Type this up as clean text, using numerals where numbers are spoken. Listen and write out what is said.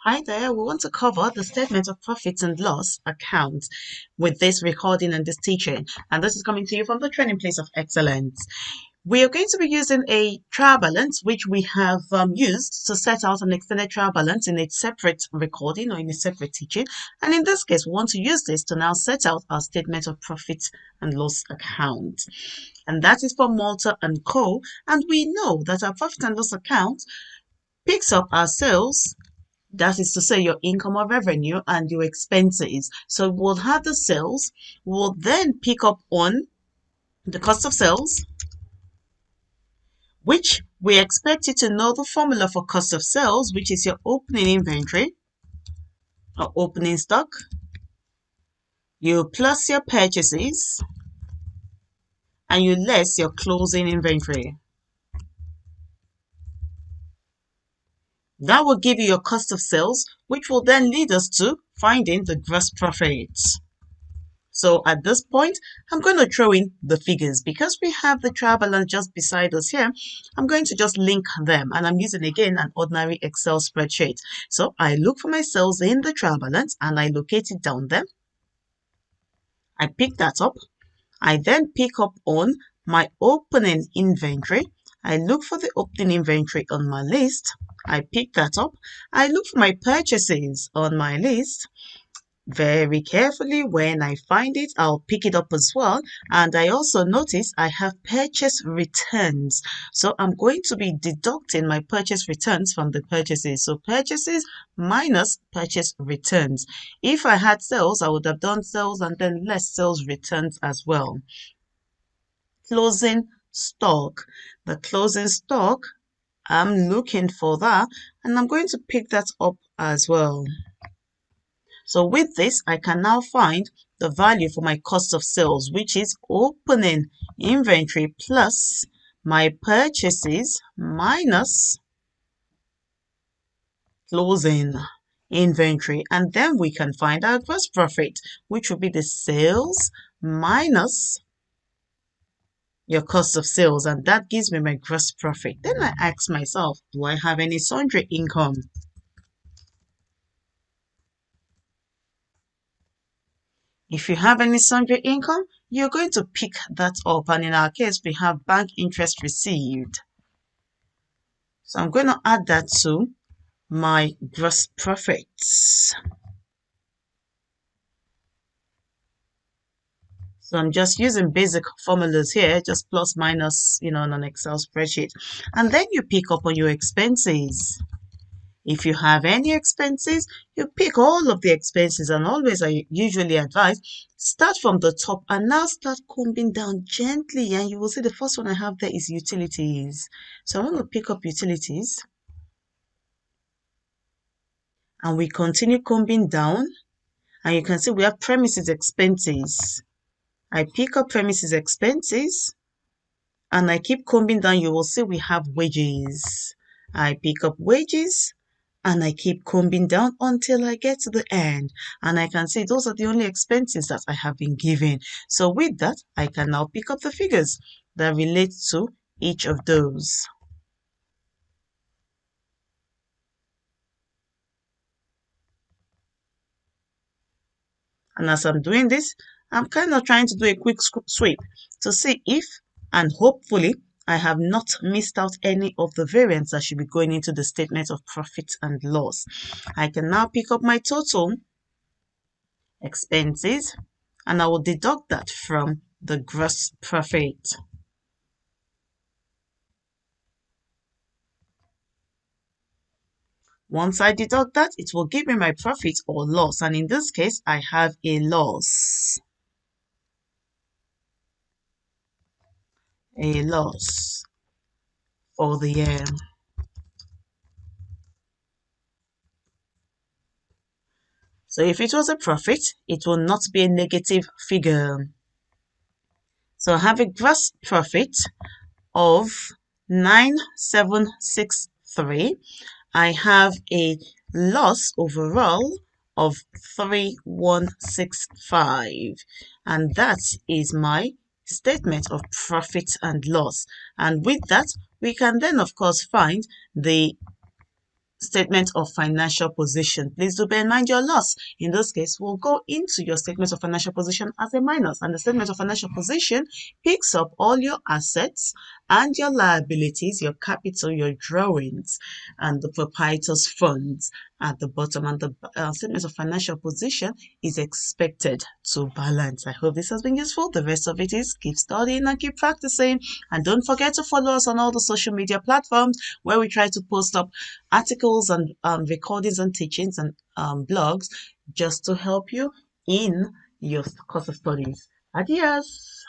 Hi there, we want to cover the statement of profits and loss account with this recording and this teaching. And this is coming to you from the Training Place of Excellence. We are going to be using a trial balance, which we have used to set out an extended trial balance in a separate recording or in a separate teaching. And in this case, we want to use this to now set out our statement of profit and loss account. And that is for Malta and Co. And we know that our profit and loss account picks up our sales, that is to say your income or revenue, and your expenses. So we'll have the sales, we'll then pick up on the cost of sales, which we expect you to know the formula for cost of sales, which is your opening inventory or opening stock, you plus your purchases, and you less your closing inventory. That will give you your cost of sales, which will then lead us to finding the gross profit. So at this point, I'm going to throw in the figures because we have the trial balance just beside us here. I'm going to just link them, and I'm using again an ordinary Excel spreadsheet. So I look for my sales in the trial balance and I locate it down there. I pick that up. I then pick up on my opening inventory. I look for the opening inventory on my list. I pick that up. I look for my purchases on my list. Very carefully, when I find it, I'll pick it up as well. And I also notice I have purchase returns. So I'm going to be deducting my purchase returns from the purchases. So purchases minus purchase returns. If I had sales, I would have done sales and then less sales returns as well. Closing stock. The closing stock, I'm looking for that, and I'm going to pick that up as well. So with this, I can now find the value for my cost of sales, which is opening inventory plus my purchases minus closing inventory. And then we can find our gross profit, which will be the sales minus your cost of sales. And that gives me my gross profit. Then I ask myself, do I have any sundry income? If you have any sundry income, you're going to pick that up. And in our case, we have bank interest received. So I'm going to add that to my gross profits. So I'm just using basic formulas here, just plus minus, on an Excel spreadsheet. And then you pick up on your expenses. If you have any expenses, you pick all of the expenses, and always I usually advise start from the top and now start combing down gently, and you will see the first one I have there is utilities. So I'm going to pick up utilities and we continue combing down, and you can see we have premises expenses. I pick up premises expenses and I keep combing down. You will see we have wages. I pick up wages and I keep combing down until I get to the end, and I can see those are the only expenses that I have been given. So with that, I can now pick up the figures that relate to each of those. And as I'm doing this, I'm kind of trying to do a quick sweep to see if, and hopefully, I have not missed out any of the variants that should be going into the statement of profit and loss. I can now pick up my total expenses and I will deduct that from the gross profit. Once I deduct that, it will give me my profit or loss, and in this case, I have a loss. A loss for the year. So if it was a profit, it will not be a negative figure. So I have a gross profit of 9,763. I have a loss overall of 3,165, and that is my statement of profit and loss. And with that, we can then of course find the statement of financial position. Please do bear in mind your loss. In this case, we'll go into your statement of financial position as a minus, and the statement of financial position picks up all your assets and your liabilities, your capital, your drawings, and the proprietor's funds at the bottom. And the statement of financial position is expected to balance. I hope this has been useful. The rest of it is keep studying and keep practicing. And don't forget to follow us on all the social media platforms where we try to post up articles and recordings and teachings and blogs just to help you in your course of studies. Adios.